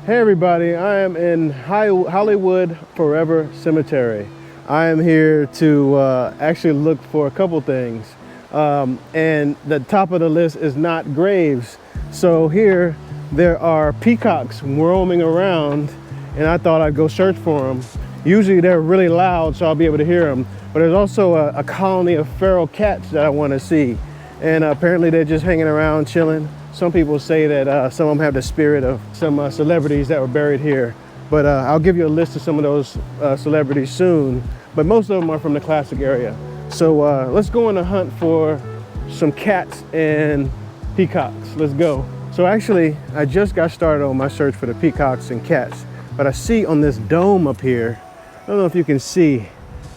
Hey everybody, I am in Hollywood Forever Cemetery. I am here to actually look for a couple things. And the top of the list is not graves. So here there are peacocks roaming around, and I thought I'd go search for them. Usually they're really loud, so I'll be able to hear them. But there's also a colony of feral cats that I want to see. And apparently they're just hanging around chilling. Some people say that some of them have the spirit of some celebrities that were buried here. But I'll give you a list of some of those celebrities soon. But most of them are from the classic area. So let's go on a hunt for some cats and peacocks. Let's go. So actually, I just got started on my search for the peacocks and cats. But I see on this dome up here, I don't know if you can see,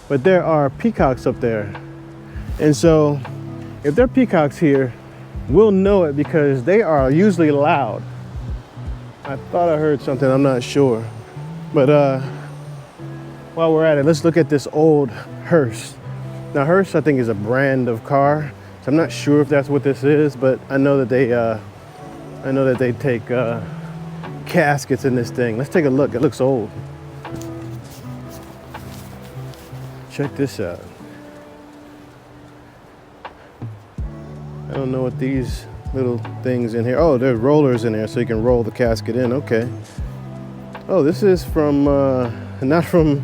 but there are peacocks up there. And so if there are peacocks here, we'll know it because they are usually loud. I thought I heard something, I'm not sure. But while we're at it, let's look at this old hearse. Now hearse, I think, is a brand of car. So I'm not sure if that's what this is, but I know that they take caskets in this thing. Let's take a look. It looks old. Check this out. I don't know what these little things in here. Oh, there's rollers in there so you can roll the casket in. Okay. Oh, this is from, not from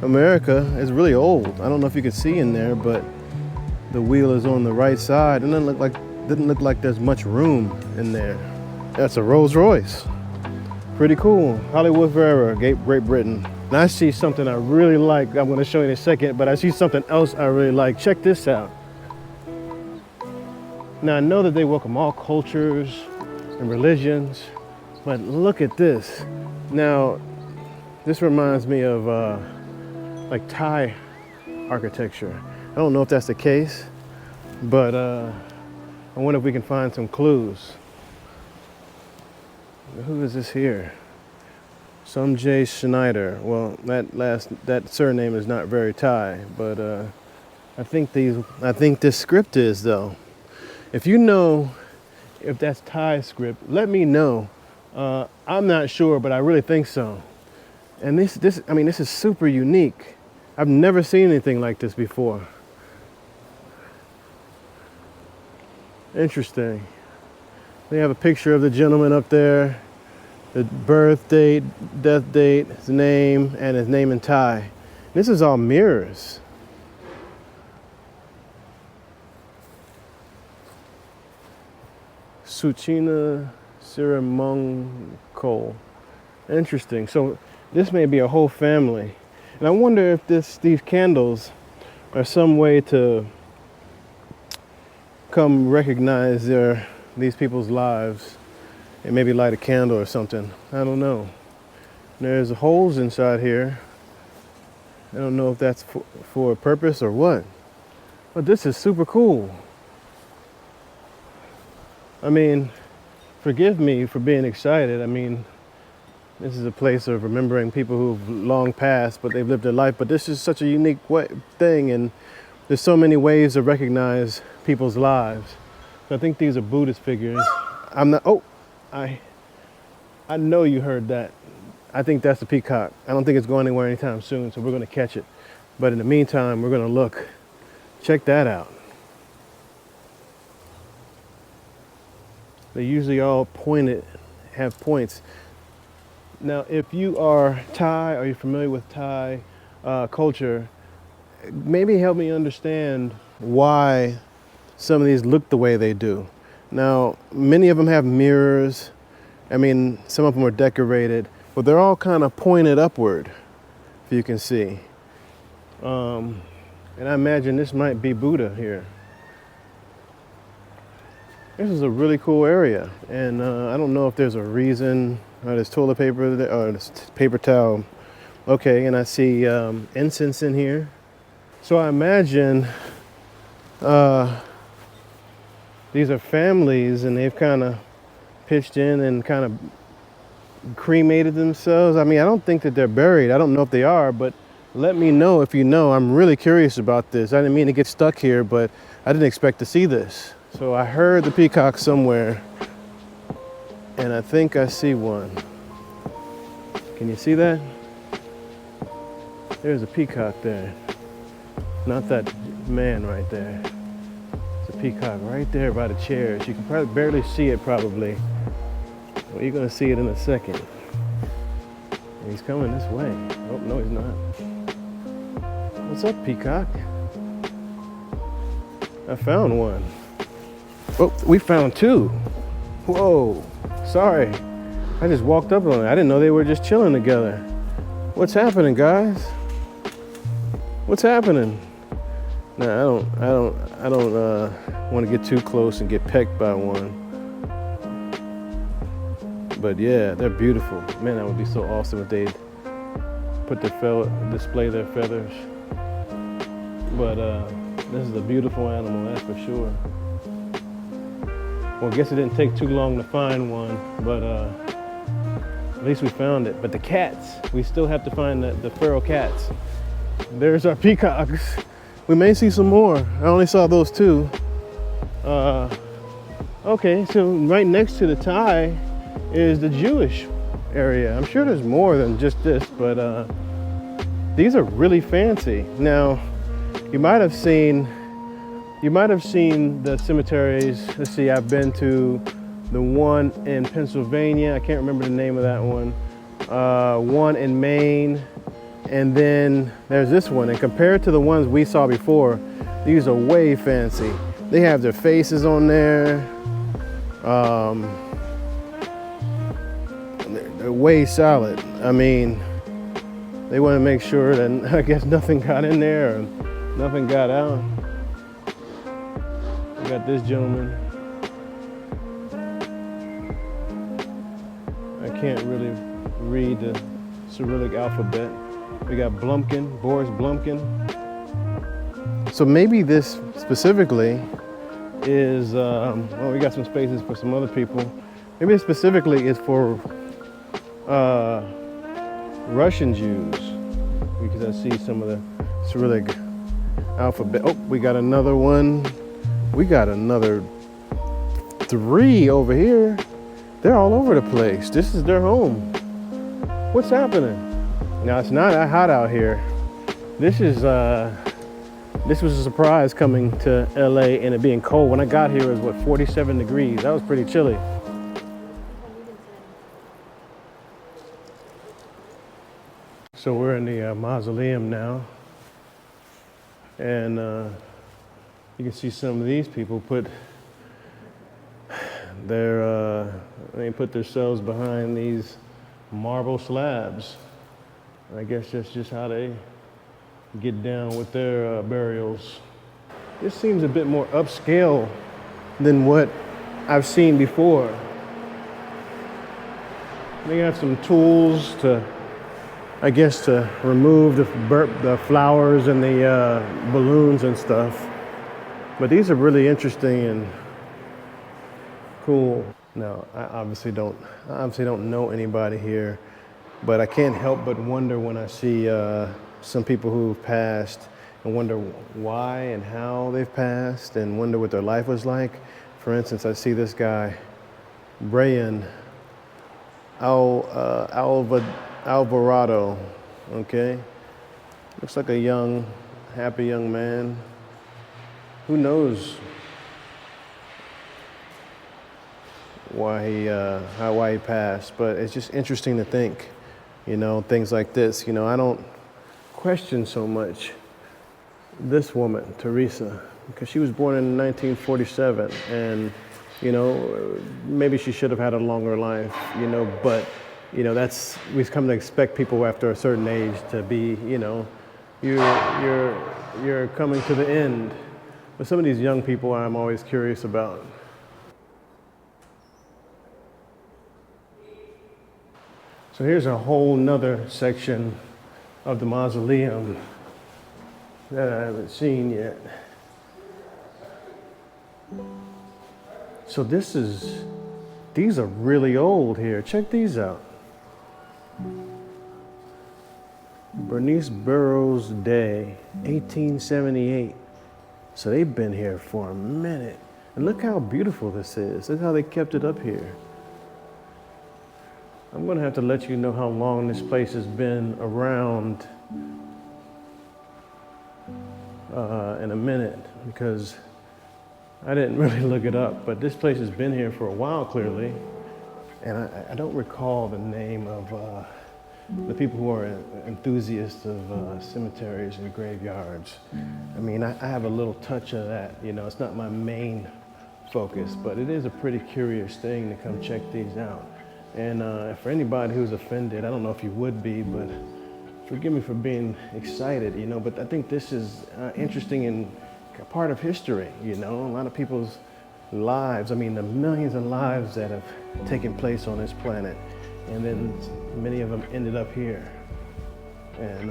America. It's really old. I don't know if you can see in there, but the wheel is on the right side. It didn't look like there's much room in there. That's a Rolls Royce. Pretty cool. Hollywood Forever, Great Britain. And I see something I really like. I'm going to show you in a second, but I see something else I really like. Check this out. Now, I know that they welcome all cultures and religions, but look at this. Now, this reminds me of like Thai architecture. I don't know if that's the case, but I wonder if we can find some clues. Who is this here? J. Schneider. Well, that surname is not very Thai, but I think this script is, though. If you know if that's Thai script, let me know. I'm not sure, but I really think so. And this is super unique. I've never seen anything like this before. Interesting. They have a picture of the gentleman up there, the birth date, death date, his name, and his name in Thai. This is all mirrors. Suchina Siramongkol. Interesting. So this may be a whole family. And I wonder if these candles are some way to come recognize these people's lives and maybe light a candle or something. I don't know. There's holes inside here. I don't know if that's for a purpose or what. But this is super cool. I mean, forgive me for being excited. I mean, this is a place of remembering people who've long passed, but they've lived their life. But this is such a unique thing, and there's so many ways to recognize people's lives. So I think these are Buddhist figures. I know you heard that. I think that's the peacock. I don't think it's going anywhere anytime soon, so we're going to catch it. But in the meantime, we're going to look. Check that out. They usually all have points. Now, if you are Thai or you're familiar with Thai culture, maybe help me understand why some of these look the way they do. Now, many of them have mirrors. I mean, some of them are decorated, but they're all kind of pointed upward, if you can see. And I imagine this might be Buddha here. This is a really cool area, and I don't know if there's a reason. There's toilet paper there, or there's paper towel. Okay, and I see incense in here. So I imagine these are families, and they've kind of pitched in and kind of cremated themselves. I mean, I don't think that they're buried. I don't know if they are, but let me know if you know. I'm really curious about this. I didn't mean to get stuck here, but I didn't expect to see this. So I heard the peacock somewhere, and I think I see one. Can you see that? There's a peacock there. Not that man right there. It's a peacock right there by the chairs. You can probably barely see it probably. Well, you're gonna see it in a second. And he's coming this way. Oh, no, he's not. What's up, peacock? I found one. Oh, we found two. Whoa, sorry. I just walked up on it. I didn't know they were just chilling together. What's happening, guys? What's happening? Nah, I don't want to get too close and get pecked by one. But yeah, they're beautiful. Man, that would be so awesome if they'd put display their feathers. But this is a beautiful animal, that's for sure. Well, I guess it didn't take too long to find one, but at least we found it. But the cats, we still have to find the feral cats. There's our peacocks. We may see some more. I only saw those two. Okay, so right next to the Thai is the Jewish area. I'm sure there's more than just this, but these are really fancy. Now, you might have seen the cemeteries. Let's see, I've been to the one in Pennsylvania. I can't remember the name of that one. One in Maine. And then there's this one. And compared to the ones we saw before, these are way fancy. They have their faces on there. They're way solid. I mean, they want to make sure that, I guess, nothing got in there or nothing got out. We got this gentleman. I can't really read the Cyrillic alphabet. We got Blumpkin, Boris Blumpkin. So maybe this specifically is, well, we got some spaces for some other people. Maybe it specifically is for Russian Jews, because I see some of the Cyrillic alphabet. Oh, we got another one. We got another 3 over here. They're all over the place. This is their home. What's happening? Now, it's not that hot out here. This was a surprise coming to LA and it being cold. When I got here, it was what, 47 degrees. That was pretty chilly. So we're in the mausoleum now. And you can see some of these people put themselves behind these marble slabs. I guess that's just how they get down with their burials. This seems a bit more upscale than what I've seen before. They have some tools to, I guess, to remove the flowers and the balloons and stuff. But these are really interesting and cool. Now, I obviously don't know anybody here, but I can't help but wonder when I see some people who've passed and wonder why and how they've passed and wonder what their life was like. For instance, I see this guy, Brian Alvarado, okay? Looks like a young, happy young man. Who knows why he passed, but it's just interesting to think, you know, things like this. You know, I don't question so much this woman, Teresa, because she was born in 1947, and, you know, maybe she should have had a longer life, you know, but, you know, we've come to expect people after a certain age to be, you know, you're coming to the end. But some of these young people I'm always curious about. So here's a whole nother section of the mausoleum that I haven't seen yet. So these are really old here. Check these out. Bernice Burroughs Day, 1878. So they've been here for a minute. And look how beautiful this is. Look how they kept it up here. I'm gonna have to let you know how long this place has been around in a minute, because I didn't really look it up, but this place has been here for a while, clearly. And I don't recall the name of the people who are enthusiasts of cemeteries and graveyards. I mean, I have a little touch of that, you know, it's not my main focus, but it is a pretty curious thing to come check these out. And for anybody who's offended, I don't know if you would be, but forgive me for being excited, you know, but I think this is interesting and a part of history, you know, a lot of people's lives, I mean, the millions of lives that have taken place on this planet, and then many of them ended up here. And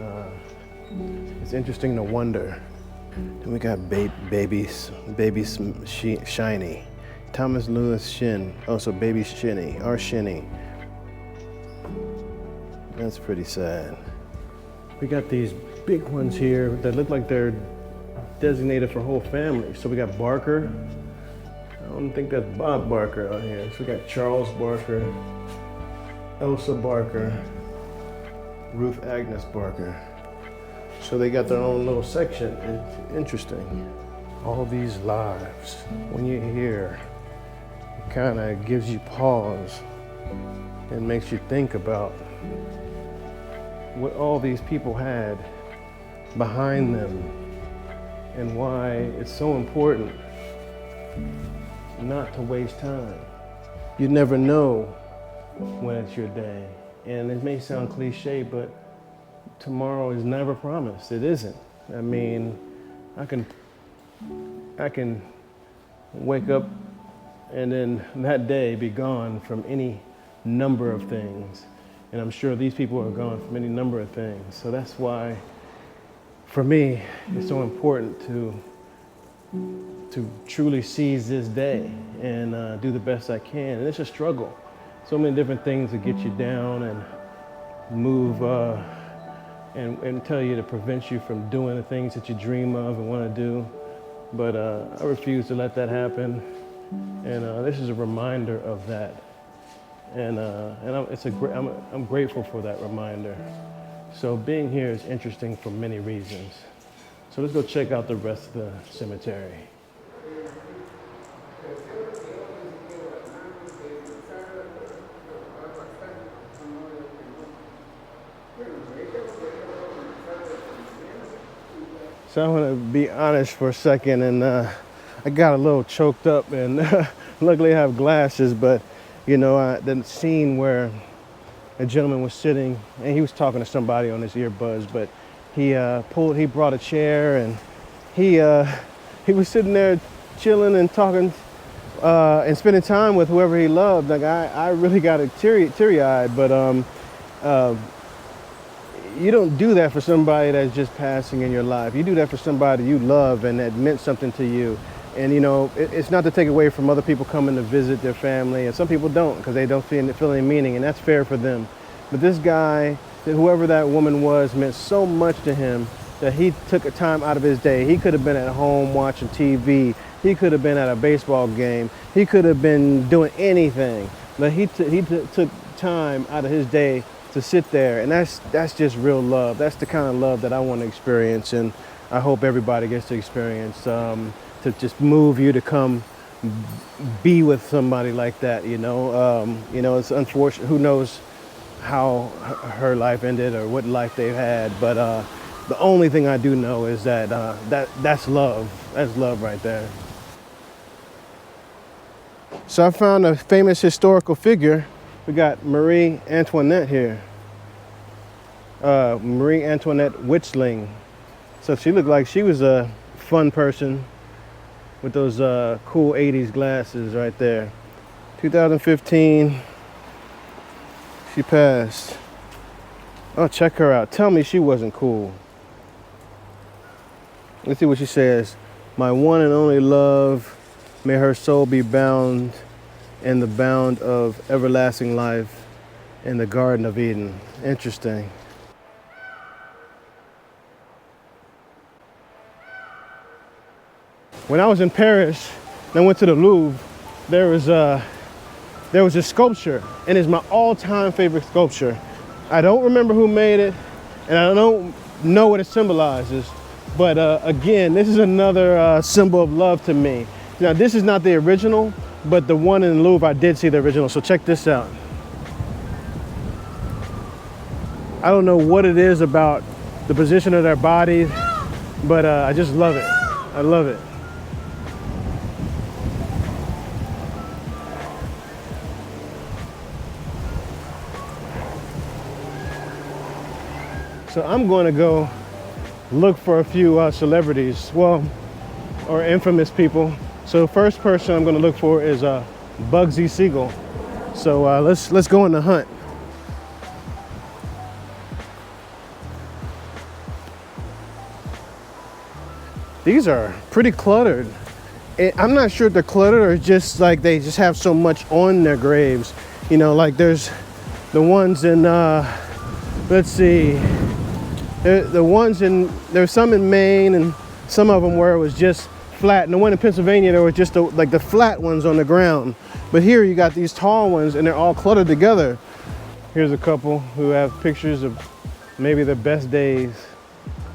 it's interesting to wonder. Then we got baby Shiny, Thomas Lewis Shin, also baby Shinny, or Shinny. That's pretty sad. We got these big ones here that look like they're designated for whole families. So we got Barker. I don't think that's Bob Barker out here. So we got Charles Barker, Elsa Barker, Ruth Agnes Barker. So they got their own little section. It's interesting. All these lives, when you hear, it kind of gives you pause and makes you think about what all these people had behind them and why it's so important not to waste time. You never know when it's your day. And it may sound cliche, but tomorrow is never promised. It isn't. I mean, I can wake up and then that day be gone from any number of things. And I'm sure these people are gone from any number of things. So that's why, for me, it's so important to truly seize this day and do the best I can. And it's a struggle. So many different things that get you down and move and tell you to prevent you from doing the things that you dream of and want to do. But I refuse to let that happen. And this is a reminder of that. And I'm grateful for that reminder. So being here is interesting for many reasons. So let's go check out the rest of the cemetery. So I want to be honest for a second, and I got a little choked up, and luckily I have glasses, but you know, the scene where a gentleman was sitting and he was talking to somebody on his earbuds, but he brought a chair, and he was sitting there chilling and talking and spending time with whoever he loved. Like I really got teary-eyed, but you don't do that for somebody that's just passing in your life. You do that for somebody you love and that meant something to you. And you know, it's not to take away from other people coming to visit their family, and some people don't because they don't feel any meaning, and that's fair for them. But this guy, whoever that woman was, meant so much to him that he took a time out of his day. He could have been at home watching TV. He could have been at a baseball game. He could have been doing anything. But he took time out of his day to sit there, and that's just real love. That's the kind of love that I want to experience, and I hope everybody gets to experience. To just move you to come be with somebody like that, you know. You know, it's unfortunate. Who knows how her life ended or what life they've had, but the only thing I do know is that that's love. That's love right there. So I found a famous historical figure. We got Marie Antoinette here. Marie Antoinette Witchling. So she looked like she was a fun person with those cool 80s glasses right there. 2015, she passed. Oh, check her out. Tell me she wasn't cool. Let's see what she says. My one and only love, may her soul be bound in the bound of everlasting life in the Garden of Eden. Interesting. When I was in Paris and I went to the Louvre, there was there was a sculpture, and it's my all-time favorite sculpture. I don't remember who made it, and I don't know what it symbolizes, but again, this is another symbol of love to me. Now, this is not the original, but the one in the Louvre, I did see the original, so check this out. I don't know what it is about the position of their bodies, but I just love it. I love it. So I'm going to go look for a few celebrities, well, or infamous people. So the first person I'm going to look for is Bugsy Siegel. So let's go on the hunt. These are pretty cluttered. I'm not sure if they're cluttered or just like they just have so much on their graves. You know, like there's the ones in, let's see, the ones in, there's some in Maine and some of them where it was just flat. And the one in Pennsylvania, there were just like the flat ones on the ground. But here you got these tall ones and they're all cluttered together. Here's a couple who have pictures of maybe their best days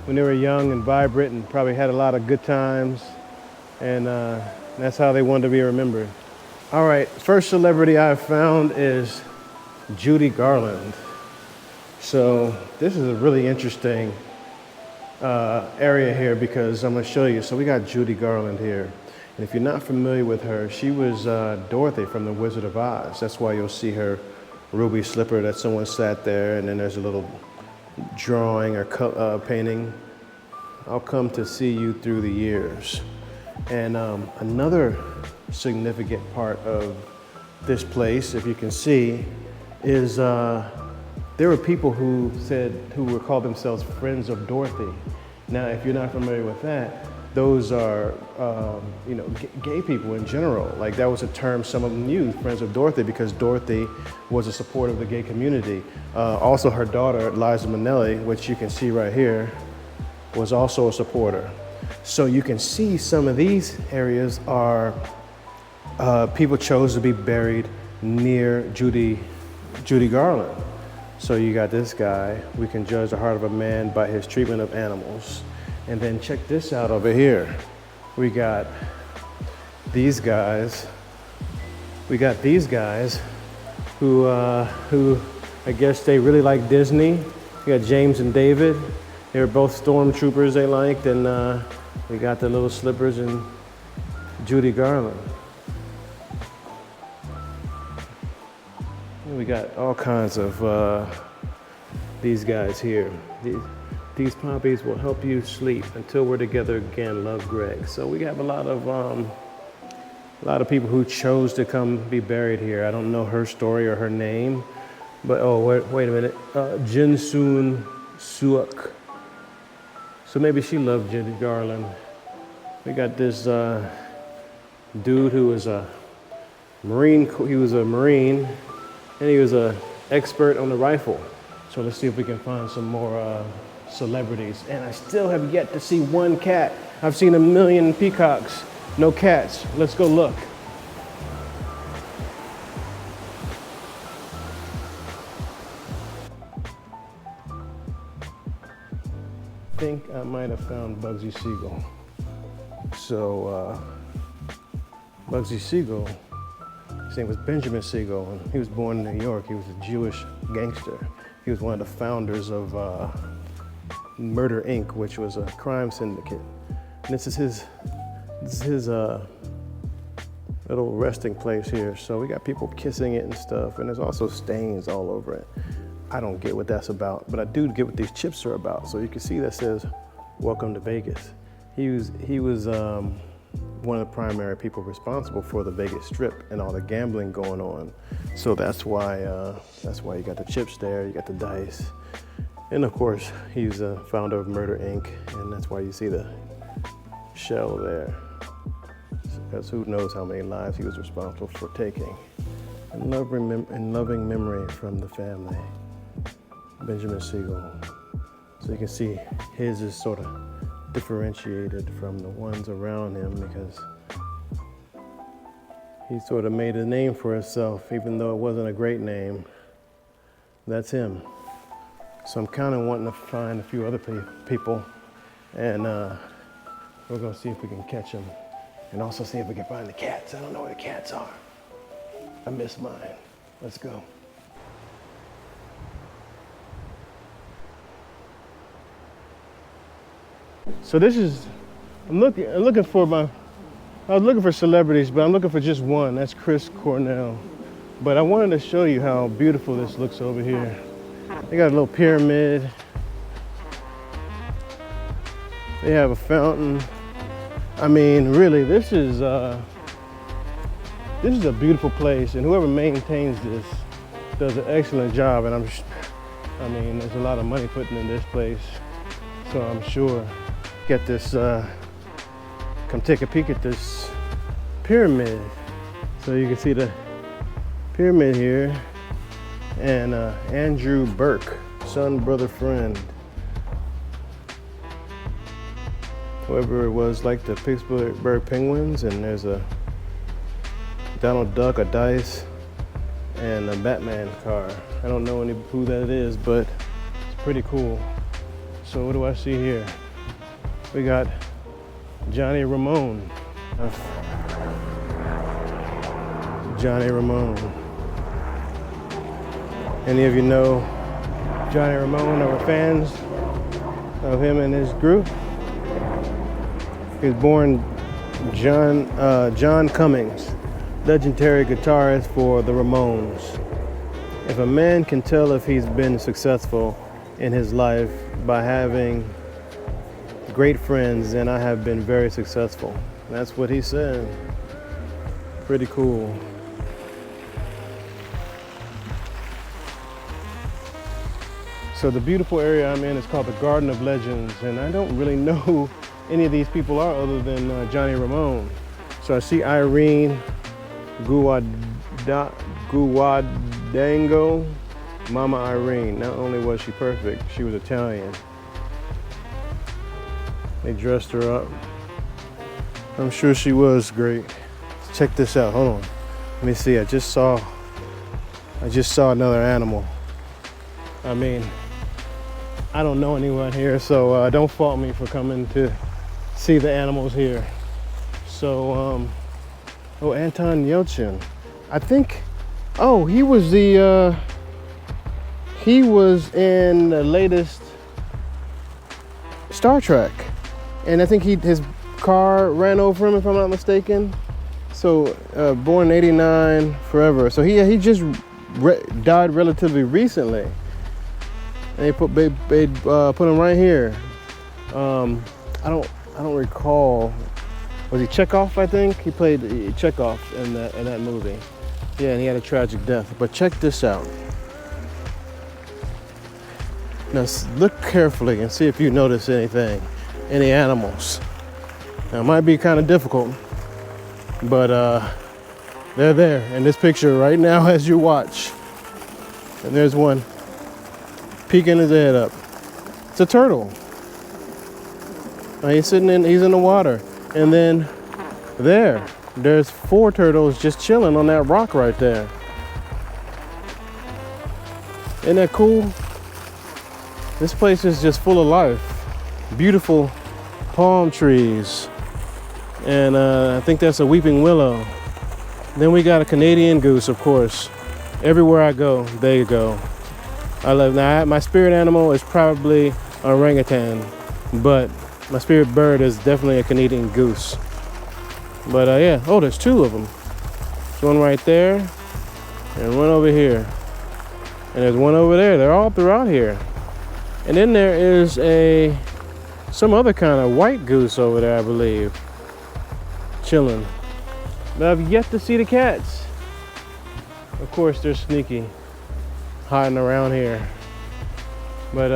when they were young and vibrant and probably had a lot of good times. And that's how they wanted to be remembered. All right, first celebrity I've found is Judy Garland. So this is a really interesting area here because I'm gonna show you. So we got Judy Garland here. And if you're not familiar with her, she was Dorothy from The Wizard of Oz. That's why you'll see her ruby slipper that someone sat there, and then there's a little drawing or painting. I'll come to see you through the years. And another significant part of this place, if you can see, is there were people who were called themselves Friends of Dorothy. Now, if you're not familiar with that, those are, you know, gay people in general. Like that was a term some of them used, Friends of Dorothy, because Dorothy was a supporter of the gay community. Also, her daughter, Liza Minnelli, which you can see right here, was also a supporter. So you can see some of these areas are, people chose to be buried near Judy Garland. So you got this guy, we can judge the heart of a man by his treatment of animals. And then check this out over here. We got these guys. We got these guys who I guess they really like Disney. We got James and David. They were both stormtroopers they liked, and we got the little slippers and Judy Garland. And we got all kinds of these guys here. These poppies will help you sleep until we're together again. Love, Greg. So we have a lot of people who chose to come be buried here. I don't know her story or her name, but wait a minute. Jin Soon Suok. So maybe she loved Judy Garland. We got this dude who was a Marine. He was a Marine, and he was an expert on the rifle. So let's see if we can find some more celebrities. And I still have yet to see one cat. I've seen a million peacocks, no cats. Let's go look. I think I might have found Bugsy Siegel. So Bugsy Siegel, his name was Benjamin Siegel, and he was born in New York. He was a Jewish gangster. He was one of the founders of Murder Inc., which was a crime syndicate. And this is his little resting place here. So we got people kissing it and stuff, and there's also stains all over it. I don't get what that's about, but I do get what these chips are about. So you can see that says, "Welcome to Vegas." He was one of the primary people responsible for the Vegas Strip and all the gambling going on. So that's why you got the chips there, you got the dice. And of course, he's a founder of Murder Inc., and that's why you see the shell there. Because who knows how many lives he was responsible for taking. In loving memory from the family, Benjamin Siegel. So you can see his is sort of differentiated from the ones around him because He sort of made a name for himself, even though it wasn't a great name. That's him. So I'm kind of wanting to find a few other people, and we're gonna see if we can catch them, and also see if we can find the cats. I don't know where the cats are. I miss mine. Let's go. So this is, I was looking for celebrities, but I'm looking for just one. That's Chris Cornell. But I wanted to show you how beautiful this looks over here. They got a little pyramid. They have a fountain. I mean, really, this is a beautiful place, and whoever maintains this does an excellent job. And I mean, there's a lot of money put in this place, so I'm sure. Get this, come take a peek at this pyramid. So you can see the pyramid here, and Andrew Burke, son, brother, friend. Whoever it was, like the Pittsburgh Penguins, and there's a Donald Duck, a dice, and a Batman car. I don't know who that is, but it's pretty cool. So what do I see here? We got Johnny Ramone. Johnny Ramone. Any of you know Johnny Ramone or were fans of him and his group? He was born John Cummings, legendary guitarist for the Ramones. If a man can tell if he's been successful in his life by having great friends, then I have been very successful. That's what he said. Pretty cool. So the beautiful area I'm in is called the Garden of Legends, and I don't really know who any of these people are other than Johnny Ramone. So I see Irene Guadagnino, Mama Irene. Not only was she perfect, she was Italian. They dressed her up. I'm sure she was great. Check this out, hold on. Let me see, I just saw another animal. I mean, I don't know anyone here, so don't fault me for coming to see the animals here. So, oh, Anton Yelchin. I think, oh, he was in the latest Star Trek. And I think his car ran over him, if I'm not mistaken. So, born in '89, forever. So he just died relatively recently. And they put him right here. I don't recall. Was he Chekhov? I think he played Chekhov in that movie. Yeah, and he had a tragic death. But check this out. Now look carefully and see if you notice anything. Any animals. Now it might be kind of difficult, but they're there in this picture right now as you watch. And there's one peeking his head up. It's a turtle. Now he's in the water. And then there's 4 turtles just chilling on that rock right there. Isn't that cool? This place is just full of life. Beautiful palm trees, and I think that's a weeping willow. Then we got a Canadian goose, of course. Everywhere I go, they go. I love that. My spirit animal is probably an orangutan, but my spirit bird is definitely a Canadian goose. But yeah, oh, there's 2 of them. There's one right there, and one over here, and there's one over there. They're all throughout here. And then there is some other kind of white goose over there, I believe, chilling. But I've yet to see the cats. Of course, they're sneaky, hiding around here. But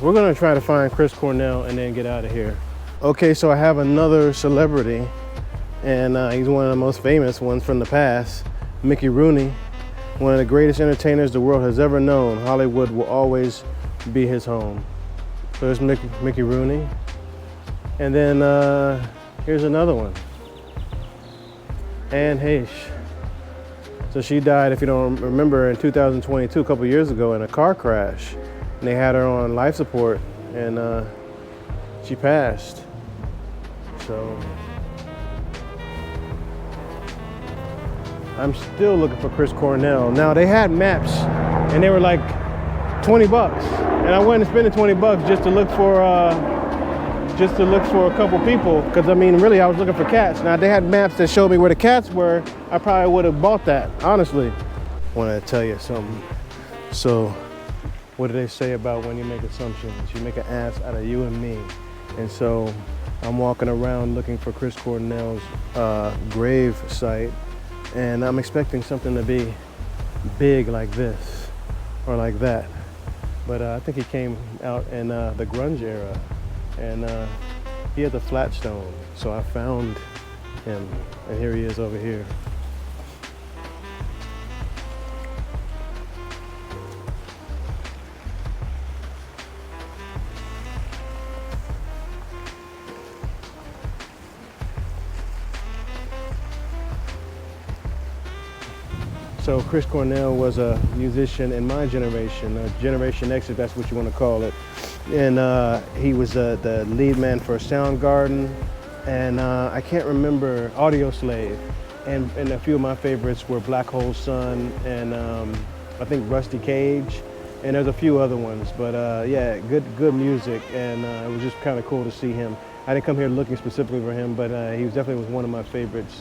we're gonna try to find Chris Cornell and then get out of here. Okay, so I have another celebrity, and he's one of the most famous ones from the past, Mickey Rooney, one of the greatest entertainers the world has ever known. Hollywood will always be his home. So there's Mickey Rooney. And then here's another one. Anne Heche. So she died, if you don't remember, in 2022, a couple years ago, in a car crash. And they had her on life support, and she passed. So I'm still looking for Chris Cornell. Now, they had maps, and they were like 20 bucks. And I went and spent the 20 bucks just to look for a couple people, because I mean, really, I was looking for cats. Now, they had maps that showed me where the cats were. I probably would have bought that, honestly. I want to tell you something. So, what do they say about when you make assumptions? You make an ass out of you and me. And so, I'm walking around looking for Chris Cornell's grave site, and I'm expecting something to be big like this or like that. But I think he came out in the grunge era, and he had the flat stone. So I found him, and here he is over here. So Chris Cornell was a musician in my generation, Generation X, if that's what you want to call it. And he was the lead man for Soundgarden, and I can't remember, Audio Slave. And a few of my favorites were Black Hole Sun and I think Rusty Cage. And there's a few other ones, but yeah, good music, and it was just kind of cool to see him. I didn't come here looking specifically for him, but he was definitely one of my favorites.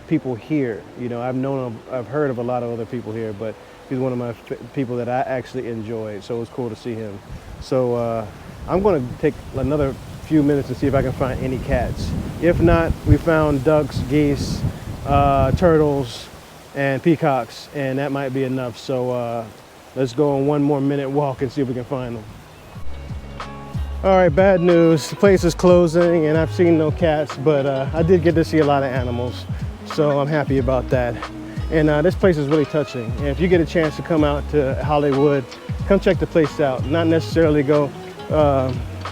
People here, you know, I've heard of a lot of other people here, but he's one of my people that I actually enjoyed, so it was cool to see him. So I'm going to take another few minutes to see if I can find any cats. If not, we found ducks, geese, turtles, and peacocks, and that might be enough. So let's go on one more minute walk and see if we can find them. All right, bad news. The place is closing, and I've seen no cats, but I did get to see a lot of animals. So I'm happy about that. And this place is really touching. And if you get a chance to come out to Hollywood, come check the place out. Not necessarily go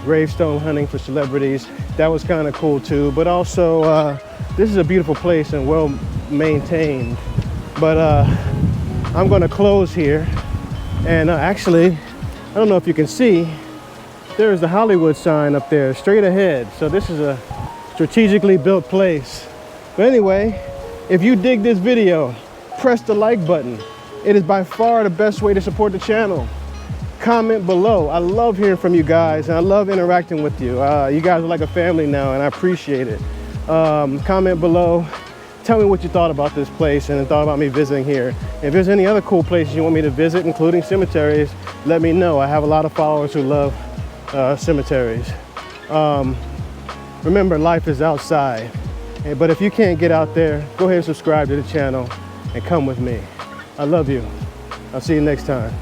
gravestone hunting for celebrities. That was kind of cool too. But also, this is a beautiful place and well maintained. But I'm gonna close here. And actually, I don't know if you can see, there's the Hollywood sign up there, straight ahead. So this is a strategically built place. But anyway, if you dig this video, press the like button. It is by far the best way to support the channel. Comment below. I love hearing from you guys, and I love interacting with you. You guys are like a family now, and I appreciate it. Comment below. Tell me what you thought about this place and thought about me visiting here. If there's any other cool places you want me to visit, including cemeteries, let me know. I have a lot of followers who love cemeteries. Remember, life is outside. But if you can't get out there, go ahead and subscribe to the channel and come with me. I love you. I'll see you next time.